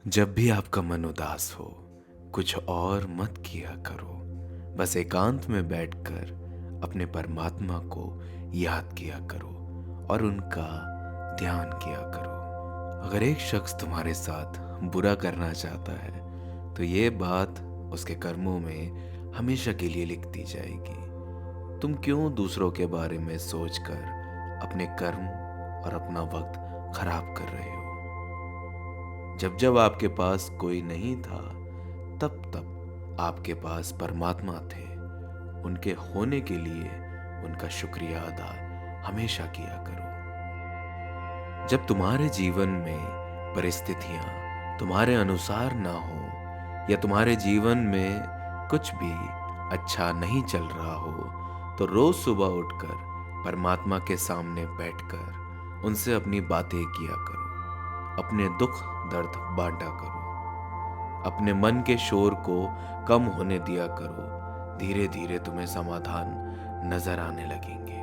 जब भी आपका मन उदास हो, कुछ और मत किया करो। बस एकांत में बैठकर अपने परमात्मा को याद किया करो और उनका ध्यान किया करो। अगर एक शख्स तुम्हारे साथ बुरा करना चाहता है, तो ये बात उसके कर्मों में हमेशा के लिए लिख दी जाएगी। तुम क्यों दूसरों के बारे में सोचकर अपने कर्म और अपना वक्त खराब कर रहे हो? जब जब आपके पास कोई नहीं था, तब तब आपके पास परमात्मा थे। उनके होने के लिए उनका शुक्रिया अदा हमेशा किया करो। जब तुम्हारे जीवन में परिस्थितियां तुम्हारे अनुसार ना हो या तुम्हारे जीवन में कुछ भी अच्छा नहीं चल रहा हो, तो रोज सुबह उठकर परमात्मा के सामने बैठकर उनसे अपनी बातें किया करो। अपने दुख दर्द बांटा करो। अपने मन के शोर को कम होने दिया करो। धीरे धीरे तुम्हें समाधान नजर आने लगेंगे।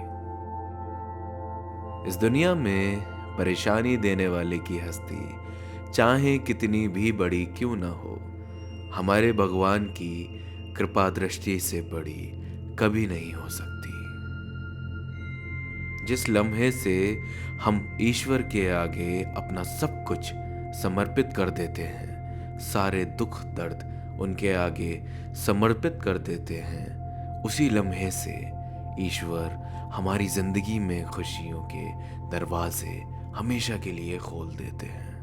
इस दुनिया में परेशानी देने वाले की हस्ती चाहे कितनी भी बड़ी क्यों ना हो, हमारे भगवान की कृपा दृष्टि से बड़ी कभी नहीं हो सकती। जिस लम्हे से हम ईश्वर के आगे अपना सब कुछ समर्पित कर देते हैं, सारे दुख दर्द उनके आगे समर्पित कर देते हैं, उसी लम्हे से ईश्वर हमारी जिंदगी में खुशियों के दरवाजे हमेशा के लिए खोल देते हैं।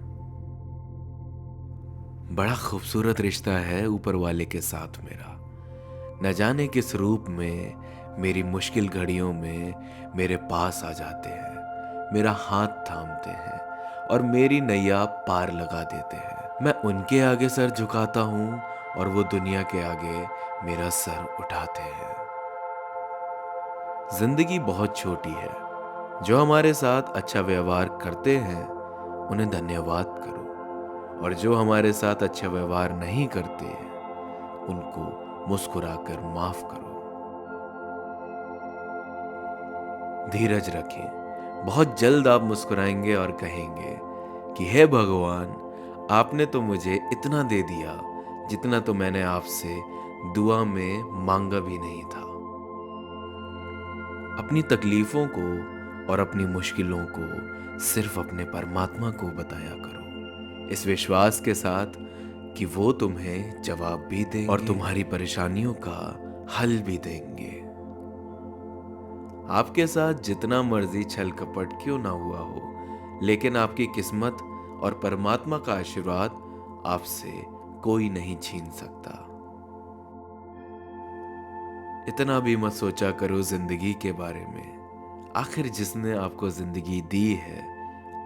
बड़ा खूबसूरत रिश्ता है ऊपर वाले के साथ मेरा। न जाने किस रूप में मेरी मुश्किल घड़ियों में मेरे पास आ जाते हैं, मेरा हाथ थामते हैं और मेरी नैया पार लगा देते हैं। मैं उनके आगे सर झुकाता हूँ और वो दुनिया के आगे मेरा सर उठाते हैं। जिंदगी बहुत छोटी है। जो हमारे साथ अच्छा व्यवहार करते हैं, उन्हें धन्यवाद करो, और जो हमारे साथ अच्छा व्यवहार नहीं करते हैं, उनको मुस्कुराकर माफ करो। धीरज रखें। बहुत जल्द आप मुस्कुराएंगे और कहेंगे कि हे भगवान, आपने तो मुझे इतना दे दिया जितना तो मैंने आपसे दुआ में मांगा भी नहीं था। अपनी तकलीफों को और अपनी मुश्किलों को सिर्फ अपने परमात्मा को बताया करो, इस विश्वास के साथ कि वो तुम्हें जवाब भी देंगे और तुम्हारी परेशानियों का हल भी देंगे। आपके साथ जितना मर्जी छल कपट क्यों ना हुआ हो, लेकिन आपकी किस्मत और परमात्मा का आशीर्वाद आपसे कोई नहीं छीन सकता। इतना भी मत सोचा करो जिंदगी के बारे में। आखिर जिसने आपको जिंदगी दी है,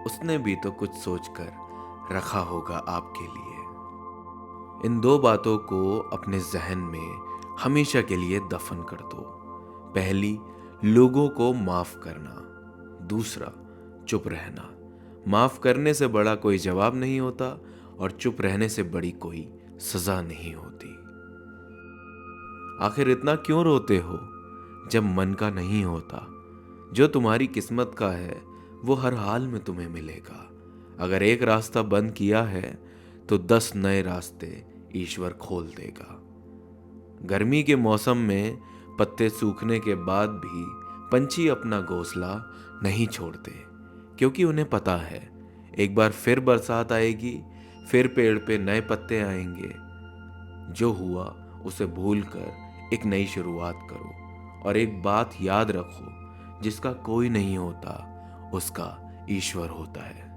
उसने भी तो कुछ सोचकर रखा होगा आपके लिए। इन दो बातों को अपने जहन में हमेशा के लिए दफन कर दो। पहली, लोगों को माफ करना। दूसरा, चुप रहना। माफ करने से बड़ा कोई जवाब नहीं होता और चुप रहने से बड़ी कोई सजा नहीं होती। आखिर इतना क्यों रोते हो जब मन का नहीं होता? जो तुम्हारी किस्मत का है वो हर हाल में तुम्हें मिलेगा। अगर एक रास्ता बंद किया है तो 10 नए रास्ते ईश्वर खोल देगा। गर्मी के मौसम में पत्ते सूखने के बाद भी पंछी अपना घोंसला नहीं छोड़ते, क्योंकि उन्हें पता है एक बार फिर बरसात आएगी, फिर पेड़ पे नए पत्ते आएंगे। जो हुआ उसे भूलकर एक नई शुरुआत करो, और एक बात याद रखो, जिसका कोई नहीं होता उसका ईश्वर होता है।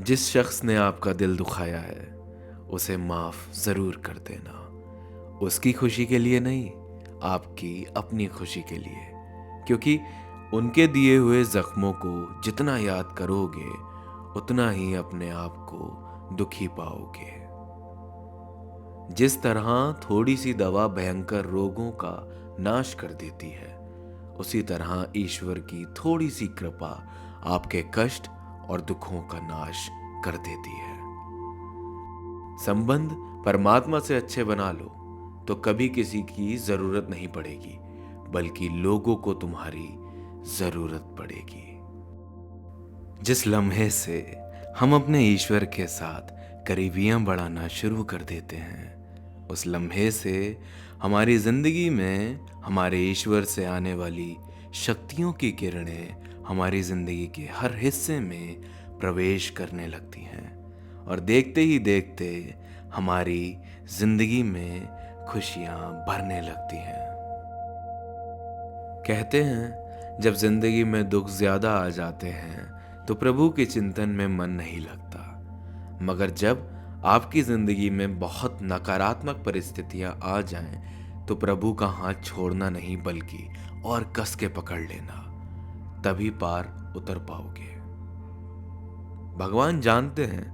जिस शख्स ने आपका दिल दुखाया है, उसे माफ जरूर कर देना। उसकी खुशी के लिए नहीं, आपकी अपनी खुशी के लिए, क्योंकि उनके दिए हुए जख्मों को जितना याद करोगे, उतना ही अपने आप को दुखी पाओगे। जिस तरह थोड़ी सी दवा भयंकर रोगों का नाश कर देती है, उसी तरह ईश्वर की थोड़ी सी कृपा आपके कष्ट और दुखों का नाश कर देती है। संबंध परमात्मा से अच्छे बना लो तो कभी किसी की जरूरत नहीं पड़ेगी, बल्कि लोगों को तुम्हारी जरूरत पड़ेगी। जिस लम्हे से हम अपने ईश्वर के साथ करीबियां बढ़ाना शुरू कर देते हैं, उस लम्हे से हमारी जिंदगी में हमारे ईश्वर से आने वाली शक्तियों की किरणें हमारी जिंदगी के हर हिस्से में प्रवेश करने लगती हैं और देखते ही देखते हमारी जिंदगी में खुशियां भरने लगती हैं। कहते हैं जब जिंदगी में दुख ज्यादा आ जाते हैं तो प्रभु के चिंतन में मन नहीं लगता, मगर जब आपकी जिंदगी में बहुत नकारात्मक परिस्थितियां आ जाएं तो प्रभु का हाथ छोड़ना नहीं बल्कि और कस के पकड़ लेना, तभी पार उतर पाओगे। भगवान जानते हैं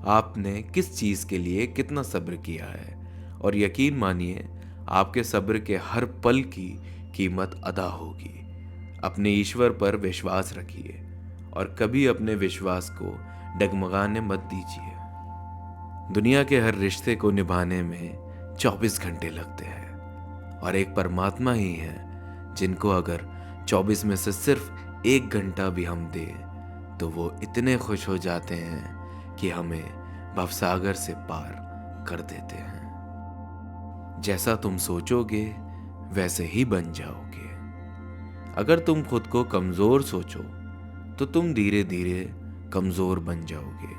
आपने किस चीज के लिए कितना सब्र किया है और यकीन मानिए आपके सब्र के हर पल की कीमत अदा होगी। अपने ईश्वर पर विश्वास रखिए और कभी अपने विश्वास को डगमगाने मत दीजिए। दुनिया के हर रिश्ते को निभाने में 24 घंटे लगते हैं और एक परमात्मा ही है जिनको अगर 24 में से सिर्फ 1 घंटा भी हम दें तो वो इतने खुश हो जाते हैं कि हमें भवसागर से पार कर देते हैं। जैसा तुम सोचोगे वैसे ही बन जाओगे। अगर तुम खुद को कमजोर सोचो तो तुम धीरे धीरे कमजोर बन जाओगे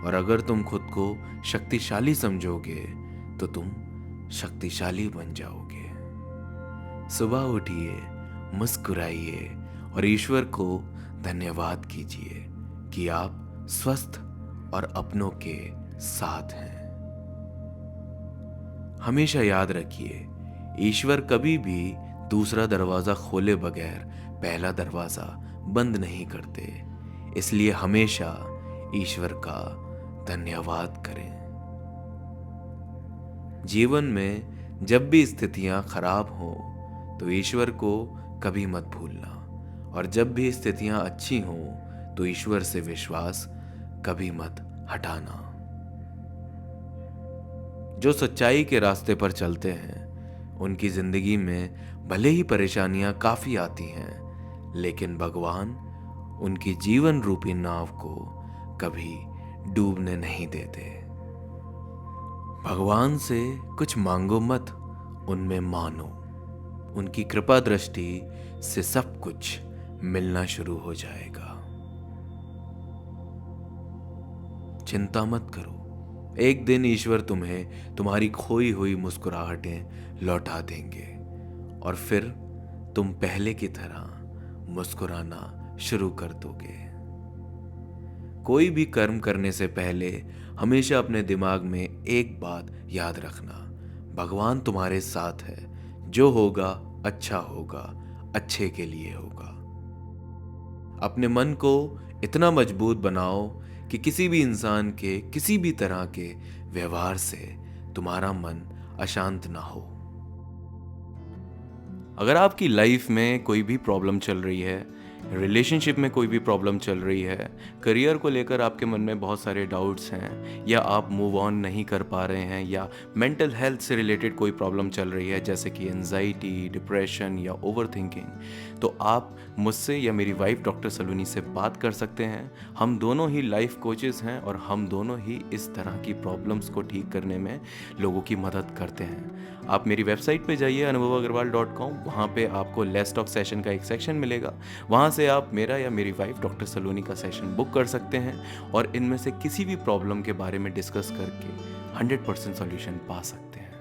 और अगर तुम खुद को शक्तिशाली समझोगे तो तुम शक्तिशाली बन जाओगे। सुबह उठिए, मुस्कुराइए और ईश्वर को धन्यवाद कीजिए कि आप स्वस्थ और अपनों के साथ हैं। हमेशा याद रखिए, ईश्वर कभी भी दूसरा दरवाजा खोले बगैर पहला दरवाजा बंद नहीं करते, इसलिए हमेशा ईश्वर का धन्यवाद करें। जीवन में जब भी स्थितियां खराब हो तो ईश्वर को कभी मत भूलना और जब भी स्थितियां अच्छी हो तो ईश्वर से विश्वास कभी मत हटाना। जो सच्चाई के रास्ते पर चलते हैं उनकी जिंदगी में भले ही परेशानियां काफी आती हैं, लेकिन भगवान उनकी जीवन रूपी नाव को कभी डूबने नहीं देते। भगवान से कुछ मांगो मत, उनमें मानो। उनकी कृपा दृष्टि से सब कुछ मिलना शुरू हो जाएगा। चिंता मत करो, एक दिन ईश्वर तुम्हें तुम्हारी खोई हुई मुस्कुराहटें लौटा देंगे और फिर तुम पहले की तरह मुस्कुराना शुरू कर दोगे। कोई भी कर्म करने से पहले हमेशा अपने दिमाग में एक बात याद रखना, भगवान तुम्हारे साथ है, जो होगा अच्छा होगा, अच्छे के लिए होगा। अपने मन को इतना मजबूत बनाओ कि किसी भी इंसान के किसी भी तरह के व्यवहार से तुम्हारा मन अशांत ना हो। अगर आपकी लाइफ में कोई भी प्रॉब्लम चल रही है, रिलेशनशिप में कोई भी प्रॉब्लम चल रही है, करियर को लेकर आपके मन में बहुत सारे डाउट्स हैं या आप मूव ऑन नहीं कर पा रहे हैं या मेंटल हेल्थ से रिलेटेड कोई प्रॉब्लम चल रही है जैसे कि एंजाइटी, डिप्रेशन या ओवरथिंकिंग, तो आप मुझसे या मेरी वाइफ डॉक्टर सलोनी से बात कर सकते हैं। हम दोनों ही लाइफ कोचेस हैं और हम दोनों ही इस तरह की प्रॉब्लम्स को ठीक करने में लोगों की मदद करते हैं। आप मेरी वेबसाइट पे जाइए anubav.com, वहाँ पे आपको लेट्स टॉक सेशन का एक सेक्शन मिलेगा। वहाँ से आप मेरा या मेरी वाइफ डॉक्टर सलोनी का सेशन बुक कर सकते हैं और इनमें से किसी भी प्रॉब्लम के बारे में डिस्कस करके 100% सॉल्यूशन पा सकते हैं।